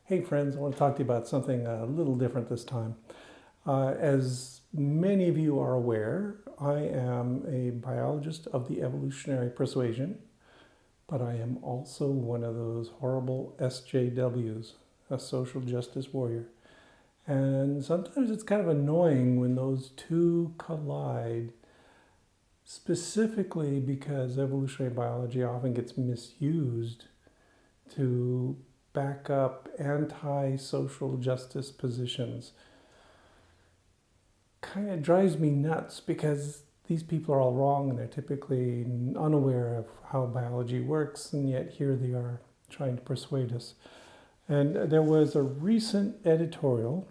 Hey friends, I want to talk to you about something a little different this time. As many of you are aware, I am a biologist of the evolutionary persuasion, but I am also one of those horrible SJWs, a social justice warrior. And sometimes it's kind of annoying when those two collide, specifically because evolutionary biology often gets misused to back up anti-social justice positions. Kind of drives me nuts because these people are all wrong and they're typically unaware of how biology works, and yet here they are trying to persuade us. And there was a recent editorial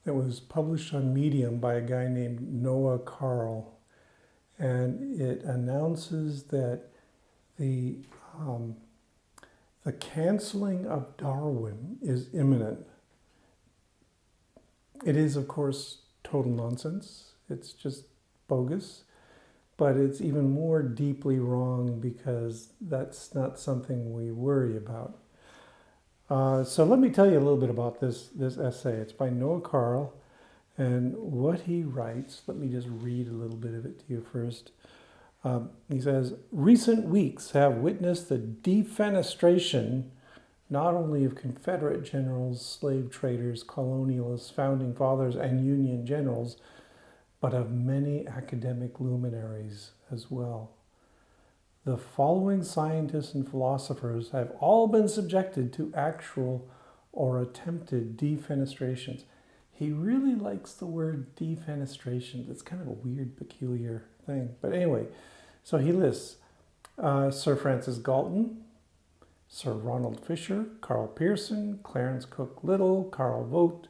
that was published on Medium by a guy named Noah Carl, and it announces that the canceling of Darwin is imminent. It is, of course, total nonsense. It's just bogus. But it's even more deeply wrong because that's not something we worry about. So let me tell you a little bit about this essay. It's by Noah Carl. And what he writes, let me just read a little bit of it to you first. He says, recent weeks have witnessed the defenestration not only of Confederate generals, slave traders, colonialists, founding fathers, and Union generals, but of many academic luminaries as well. The following scientists and philosophers have all been subjected to actual or attempted defenestrations. He really likes the word defenestration. It's kind of a weird, peculiar thing. But anyway, so he lists Sir Francis Galton, Sir Ronald Fisher, Carl Pearson, Clarence Cook Little, Carl Vogt,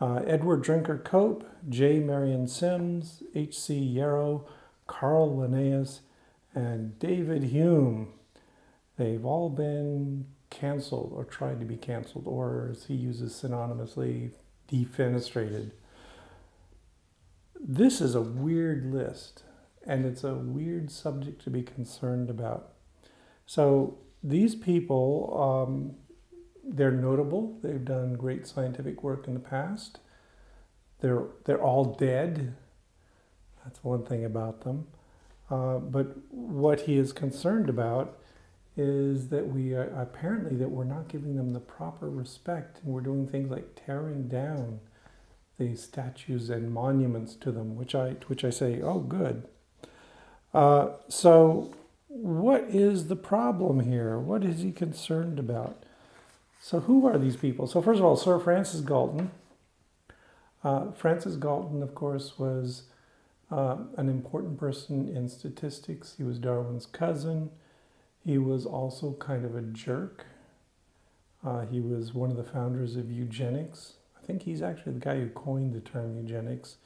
Edward Drinker Cope, J. Marion Sims, H.C. Yarrow, Carl Linnaeus, and David Hume. They've all been canceled or tried to be canceled, or as he uses synonymously, defenestrated. This is a weird list, and it's a weird subject to be concerned about. So these people, they're notable. They've done great scientific work in the past. They're all dead. That's one thing about them. But what he is concerned about is that we're not giving them the proper respect, and we're doing things like tearing down the statues and monuments to them, which I say, oh, good. So what is the problem here? What is he concerned about? So who are these people? So first of all, Sir Francis Galton. Francis Galton, of course, was an important person in statistics. He was Darwin's cousin. He was also kind of a jerk. He was one of the founders of eugenics. I think he's actually the guy who coined the term eugenics.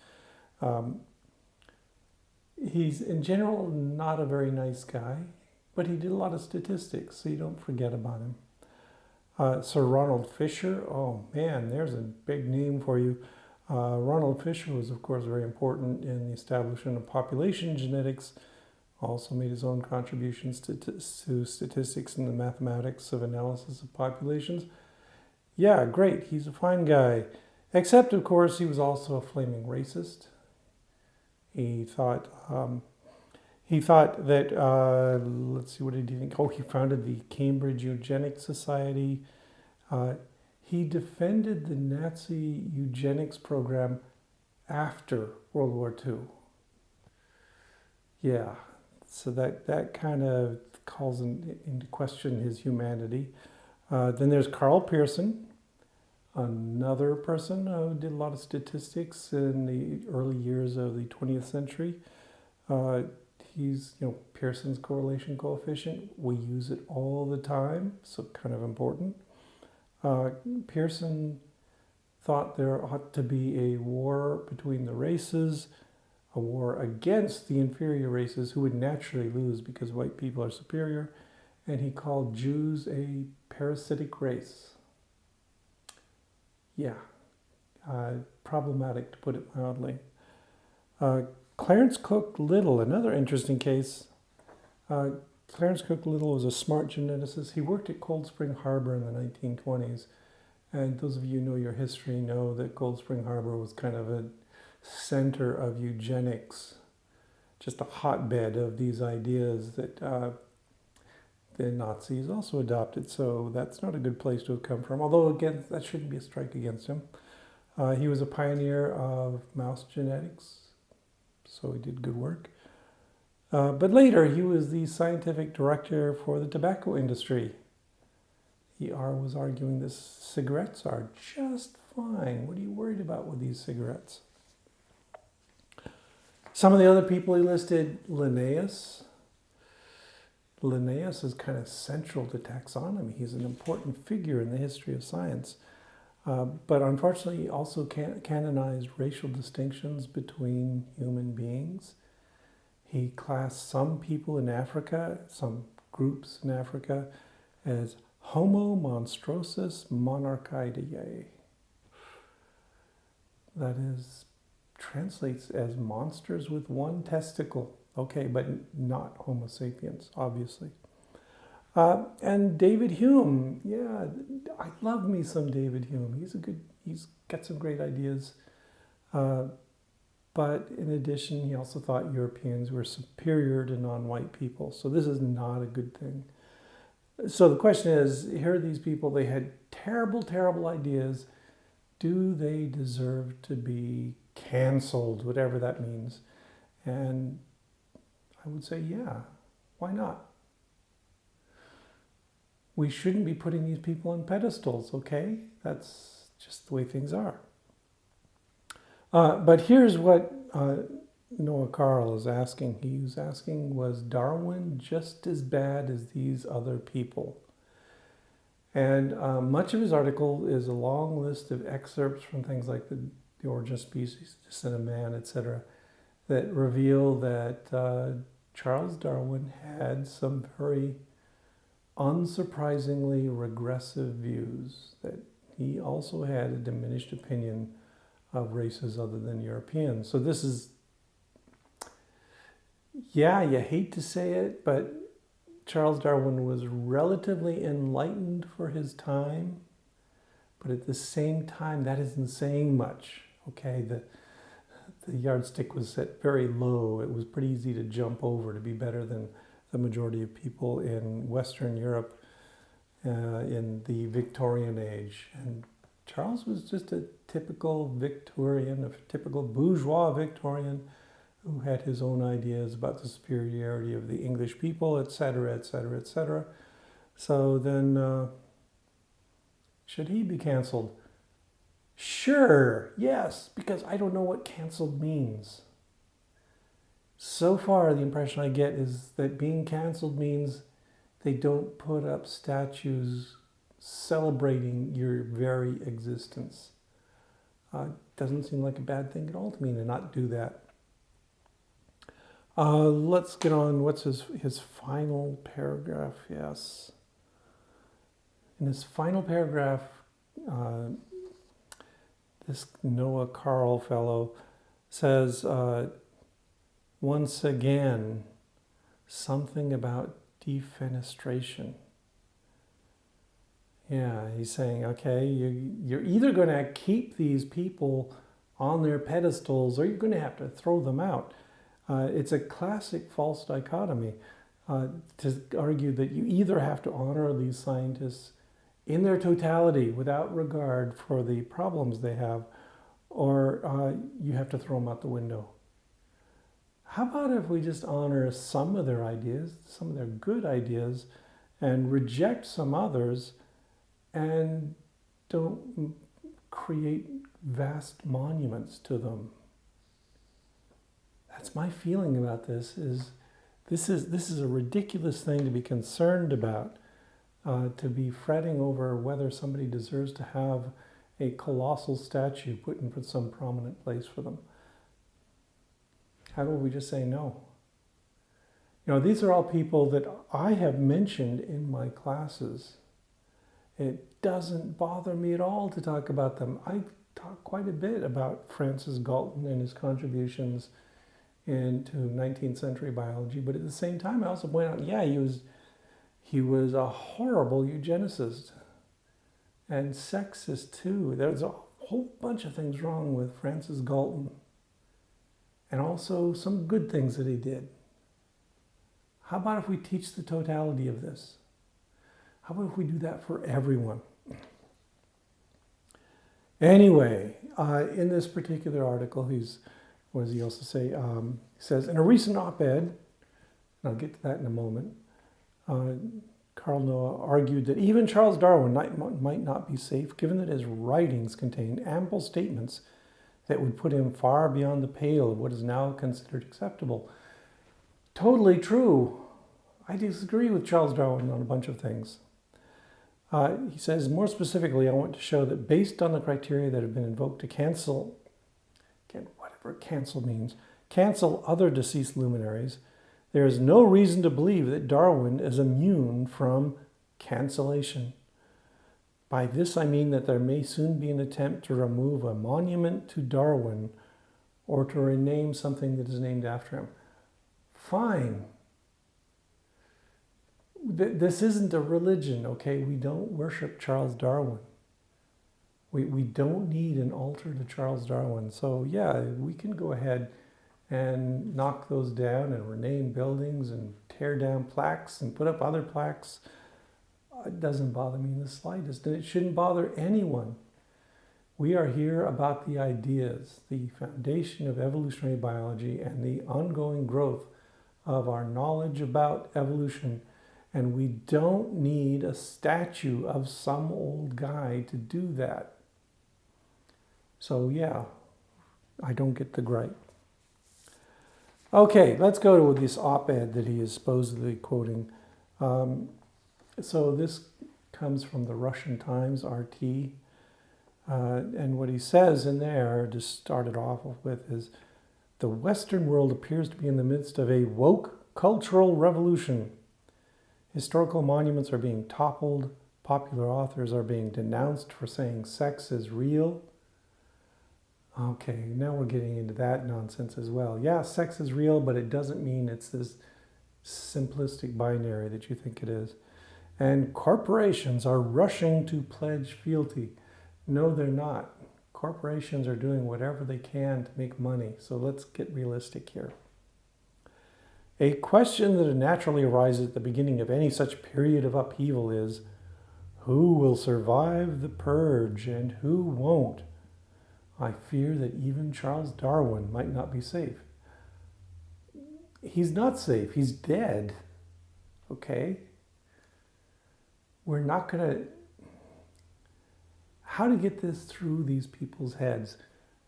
He's, in general, not a very nice guy, but he did a lot of statistics, so you don't forget about him. Sir Ronald Fisher, oh man, there's a big name for you. Ronald Fisher was, of course, very important in the establishment of population genetics, also made his own contributions to statistics and the mathematics of analysis of populations. Yeah, great, he's a fine guy. Except, of course, he was also a flaming racist. He thought that, let's see, what did he think? Oh, he founded the Cambridge Eugenics Society. He defended the Nazi eugenics program after World War II. Yeah, so that kind of calls into question his humanity. Then there's Carl Pearson, another person who did a lot of statistics in the early years of the 20th century. He's, Pearson's correlation coefficient. We use it all the time, so kind of important. Pearson thought there ought to be a war between the races, a war against the inferior races who would naturally lose because white people are superior, and he called Jews a parasitic race. Yeah, problematic to put it mildly. Clarence Cook Little, another interesting case. Clarence Cook Little was a smart geneticist. He worked at Cold Spring Harbor in the 1920s. And those of you who know your history know that Cold Spring Harbor was kind of a center of eugenics, just a hotbed of these ideas that the Nazis also adopted. So that's not a good place to have come from. Although, again, that shouldn't be a strike against him. He was a pioneer of mouse genetics, so he did good work. But later, he was the scientific director for the tobacco industry. He was arguing that cigarettes are just fine. What are you worried about with these cigarettes? Some of the other people he listed, Linnaeus. Linnaeus is kind of central to taxonomy. He's an important figure in the history of science. But unfortunately, he also canonized racial distinctions between human beings. He classed some people in Africa, some groups in Africa, as Homo monstrosus monarchidae. That is, translates as monsters with one testicle. Okay, but not Homo sapiens, obviously. And David Hume, yeah, I love me some David Hume. He's got some great ideas. But in addition, he also thought Europeans were superior to non-white people. So this is not a good thing. So the question is, here are these people, they had terrible, terrible ideas. Do they deserve to be canceled, whatever that means? And I would say, yeah, why not? We shouldn't be putting these people on pedestals, okay? That's just the way things are. But here's what Noah Carl is asking. He was asking, was Darwin just as bad as these other people? And much of his article is a long list of excerpts from things like the Origin of Species, Descent of Man, etc., that reveal that Charles Darwin had some very unsurprisingly regressive views, that he also had a diminished opinion of races other than Europeans. So this is, yeah, you hate to say it, but Charles Darwin was relatively enlightened for his time, but at the same time, that isn't saying much, okay? The yardstick was set very low. It was pretty easy to jump over to be better than the majority of people in Western Europe in the Victorian age. And Charles was just a typical Victorian, a typical bourgeois Victorian who had his own ideas about the superiority of the English people, etc., etc., etc. So then, should he be canceled? Sure, yes, because I don't know what canceled means. So far, the impression I get is that being canceled means they don't put up statues celebrating your very existence. Doesn't seem like a bad thing at all to me to not do that. Let's get on. What's his final paragraph? Yes. In his final paragraph, this Noah Carl fellow says, once again, something about defenestration. Yeah, he's saying, okay, you're either going to keep these people on their pedestals or you're going to have to throw them out. It's a classic false dichotomy to argue that you either have to honor these scientists in their totality without regard for the problems they have, or you have to throw them out the window. How about if we just honor some of their ideas, some of their good ideas, and reject some others, and don't create vast monuments to them? That's my feeling about this. This is a ridiculous thing to be concerned about, to be fretting over whether somebody deserves to have a colossal statue put in some prominent place for them. How about we just say no? You know, these are all people that I have mentioned in my classes. It doesn't bother me at all to talk about them. I talk quite a bit about Francis Galton and his contributions into 19th century biology, but at the same time, I also point out, yeah, he was a horrible eugenicist and sexist too. There's a whole bunch of things wrong with Francis Galton, and also some good things that he did. How about if we teach the totality of this? How about if we do that for everyone? Anyway, in this particular article, what does he also say? He says, in a recent op-ed, and I'll get to that in a moment, Carl Noah argued that even Charles Darwin might not be safe, given that his writings contain ample statements that would put him far beyond the pale of what is now considered acceptable. Totally true. I disagree with Charles Darwin on a bunch of things. He says, more specifically, I want to show that based on the criteria that have been invoked to cancel, again, whatever cancel means, cancel other deceased luminaries, there is no reason to believe that Darwin is immune from cancellation. By this I mean that there may soon be an attempt to remove a monument to Darwin or to rename something that is named after him. Fine. This isn't a religion, okay? We don't worship Charles Darwin. We don't need an altar to Charles Darwin. So yeah, we can go ahead and knock those down and rename buildings and tear down plaques and put up other plaques. It doesn't bother me in the slightest, and it shouldn't bother anyone. We are here about the ideas, the foundation of evolutionary biology, and the ongoing growth of our knowledge about evolution. And we don't need a statue of some old guy to do that. So yeah, I don't get the gripe. Okay, let's go to this op-ed that he is supposedly quoting. So this comes from the Russian Times, RT. And what he says in there, to start it off with, is the Western world appears to be in the midst of a woke cultural revolution. Historical monuments are being toppled. Popular authors are being denounced for saying sex is real. Okay, now we're getting into that nonsense as well. Yeah, sex is real, but it doesn't mean it's this simplistic binary that you think it is. And corporations are rushing to pledge fealty. No, they're not. Corporations are doing whatever they can to make money. So let's get realistic here. A question that naturally arises at the beginning of any such period of upheaval is, who will survive the purge and who won't? I fear that even Charles Darwin might not be safe. He's not safe. He's dead. Okay? We're not going to... How to get this through these people's heads?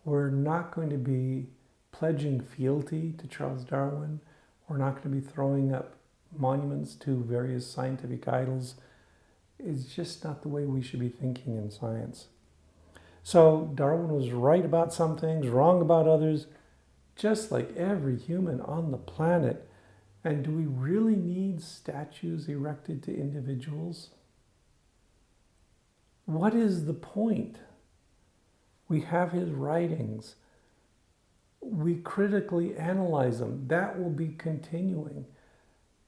We're not going to be pledging fealty to Charles Darwin. We're not going to be throwing up monuments to various scientific idols. It's just not the way we should be thinking in science. So Darwin was right about some things, wrong about others, just like every human on the planet. And do we really need statues erected to individuals? What is the point? We have his writings. We critically analyze them. That will be continuing.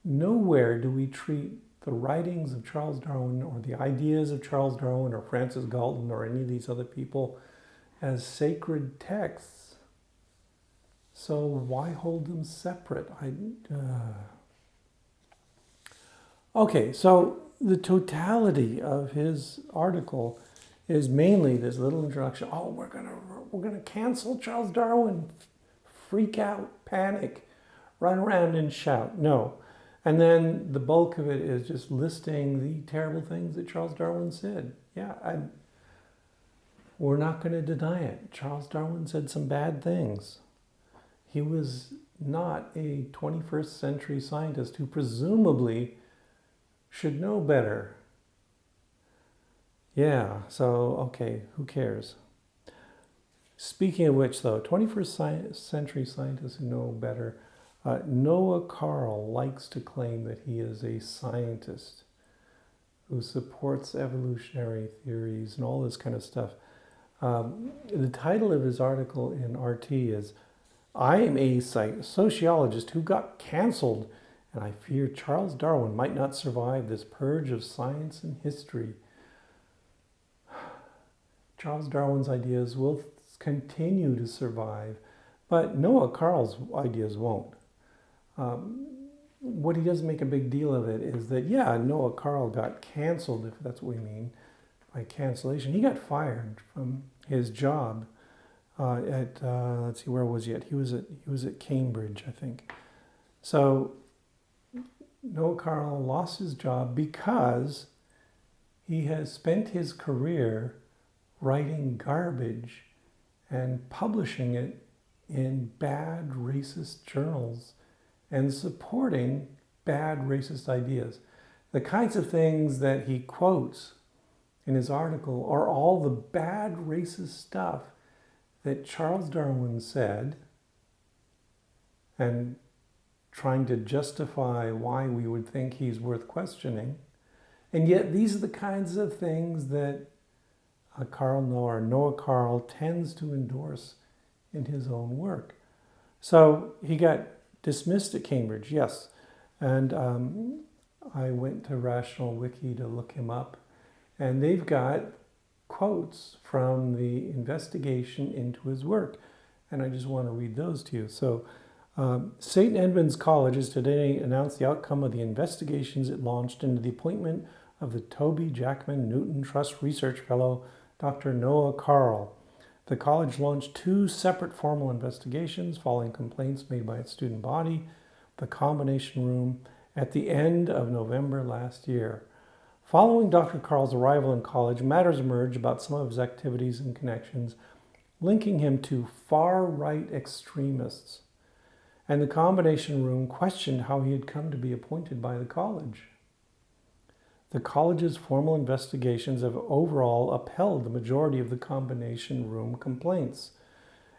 Nowhere do we treat the writings of Charles Darwin or the ideas of Charles Darwin or Francis Galton or any of these other people as sacred texts. So why hold them separate? Okay, so the totality of his article is mainly this little introduction. Oh, we're gonna cancel Charles Darwin. Freak out, panic, run around and shout. No. And then the bulk of it is just listing the terrible things that Charles Darwin said. Yeah, we're not going to deny it. Charles Darwin said some bad things. He was not a 21st century scientist who presumably should know better. Yeah, so, okay, who cares? Speaking of which, though, 21st century scientists who know better, Noah Carl likes to claim that he is a scientist who supports evolutionary theories and all this kind of stuff. The title of his article in RT is, I am a sociologist who got canceled, and I fear Charles Darwin might not survive this purge of science and history. Charles Darwin's ideas will continue to survive, but Noah Carl's ideas won't. What he doesn't make a big deal of it is that, yeah, Noah Carl got canceled, if that's what we mean by cancellation. He got fired from his job at let's see, where was he at? He was at Cambridge, I think. So Noah Carl lost his job because he has spent his career writing garbage and publishing it in bad racist journals and supporting bad racist ideas. The kinds of things that he quotes in his article are all the bad racist stuff that Charles Darwin said, and trying to justify why we would think he's worth questioning. And yet these are the kinds of things that Noah Carl tends to endorse in his own work. So he got dismissed at Cambridge, yes. And I went to RationalWiki to look him up. And they've got quotes from the investigation into his work. And I just want to read those to you. So, St. Edmund's College has today announced the outcome of the investigations it launched into the appointment of the Toby Jackman Newton Trust Research Fellow, Dr. Noah Carl. The college launched 2 separate formal investigations following complaints made by its student body, the Combination Room, at the end of November last year. Following Dr. Carl's arrival in college, matters emerged about some of his activities and connections, linking him to far-right extremists. And the Combination Room questioned how he had come to be appointed by the college. The college's formal investigations have overall upheld the majority of the Combination Room complaints.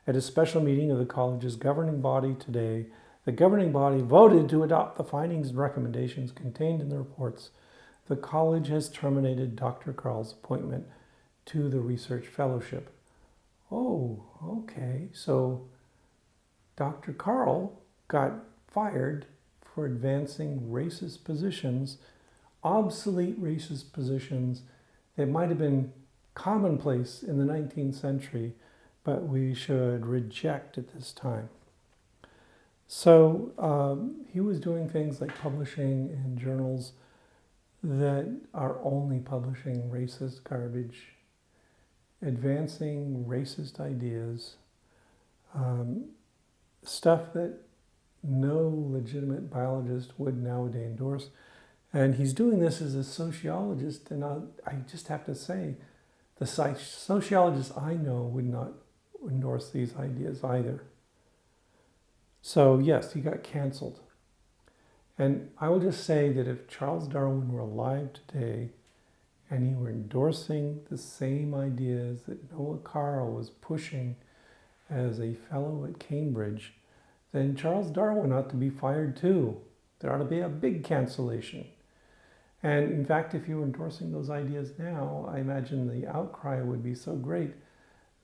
At a special meeting of the college's governing body today, the governing body voted to adopt the findings and recommendations contained in the reports. The college has terminated Dr. Carl's appointment to the research fellowship. Oh, okay. So Dr. Carl got fired for advancing racist positions, obsolete racist positions that might have been commonplace in the 19th century, but we should reject at this time. So he was doing things like publishing in journals that are only publishing racist garbage, advancing racist ideas, stuff that no legitimate biologist would nowadays endorse. And he's doing this as a sociologist, and I just have to say, the sociologists I know would not endorse these ideas either. So yes, he got canceled. And I will just say that if Charles Darwin were alive today and he were endorsing the same ideas that Noah Carl was pushing as a fellow at Cambridge, then Charles Darwin ought to be fired too. There ought to be a big cancellation. And in fact, if you were endorsing those ideas now, I imagine the outcry would be so great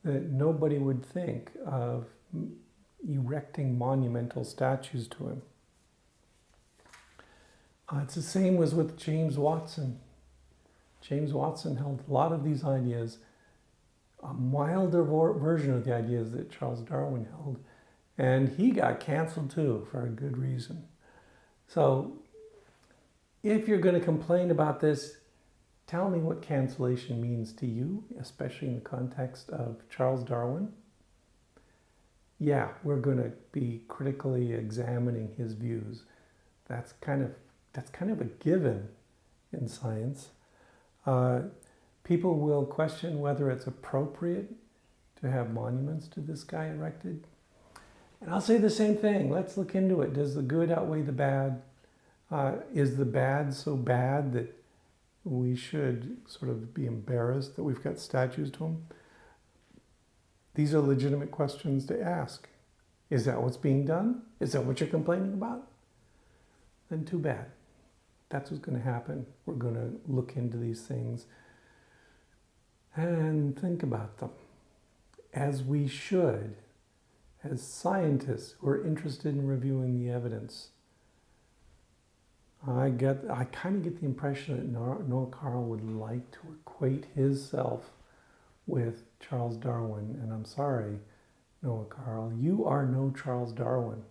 that nobody would think of erecting monumental statues to him. It's the same as with James Watson. James Watson held a lot of these ideas, a milder version of the ideas that Charles Darwin held, and he got canceled too for a good reason. So if you're going to complain about this, tell me what cancellation means to you, especially in the context of Charles Darwin. Yeah, we're going to be critically examining his views. That's kind of a given in science. People will question whether it's appropriate to have monuments to this guy erected. And I'll say the same thing. Let's look into it. Does the good outweigh the bad? Is the bad so bad that we should sort of be embarrassed that we've got statues to him? These are legitimate questions to ask. Is that what's being done? Is that what you're complaining about? Then too bad. That's what's going to happen. We're going to look into these things and think about them, as we should, as scientists who are interested in reviewing the evidence. I kind of get the impression that Noah Carl would like to equate his self with Charles Darwin, and I'm sorry, Noah Carl, you are no Charles Darwin.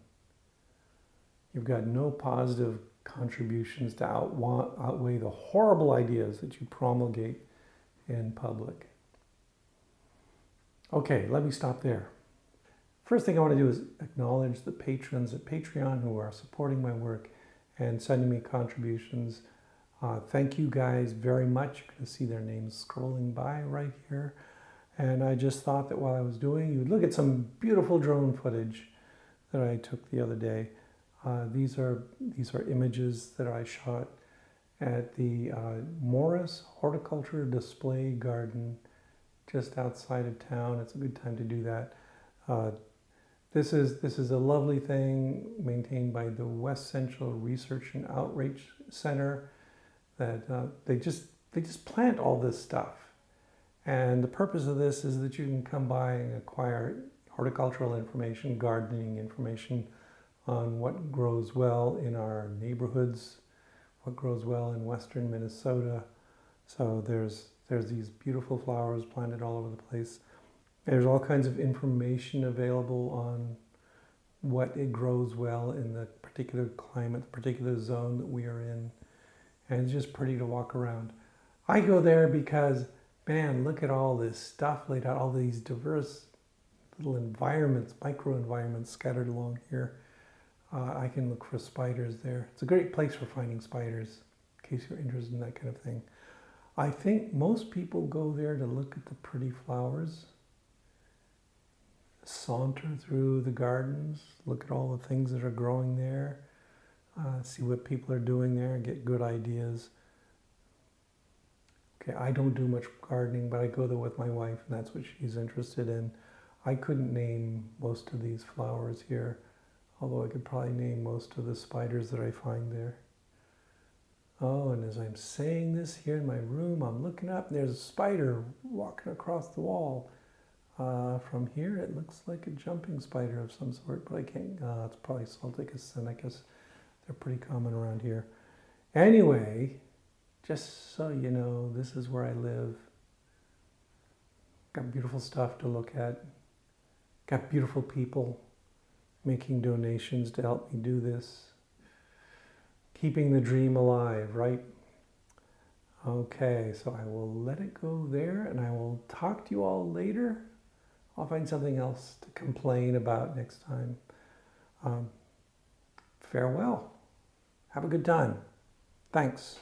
You've got no positive contributions to outweigh the horrible ideas that you promulgate in public. Okay, let me stop there. First thing I want to do is acknowledge the patrons at Patreon who are supporting my work and sending me contributions. Thank you guys very much. You're going to see their names scrolling by right here. And I just thought that while I was doing, you'd look at some beautiful drone footage that I took the other day. These are images that I shot at the Morris Horticulture Display Garden just outside of town. It's a good time to do that. This is a lovely thing maintained by the West Central Research and Outreach Center. That they just plant all this stuff, and the purpose of this is that you can come by and acquire horticultural information, gardening information on what grows well in our neighborhoods, what grows well in western Minnesota. So there's these beautiful flowers planted all over the place. There's all kinds of information available on what it grows well in the particular climate, the particular zone that we are in. And it's just pretty to walk around. I go there because, man, look at all this stuff laid out, all these diverse little environments, micro-environments scattered along here. I can look for spiders there. It's a great place for finding spiders, in case you're interested in that kind of thing. I think most people go there to look at the pretty flowers, saunter through the gardens, look at all the things that are growing there, see what people are doing there, get good ideas. Okay, I don't do much gardening, but I go there with my wife, and that's what she's interested in. I couldn't name most of these flowers here, although I could probably name most of the spiders that I find there. Oh, and as I'm saying this here in my room, I'm looking up, and there's a spider walking across the wall. From here, it looks like a jumping spider of some sort, but I can't, it's probably Salticus seneca. They're pretty common around here. Anyway, just so you know, this is where I live. Got beautiful stuff to look at. Got beautiful people making donations to help me do this. Keeping the dream alive, right? Okay, so I will let it go there, and I will talk to you all later. I'll find something else to complain about next time. Farewell. Have a good time. Thanks.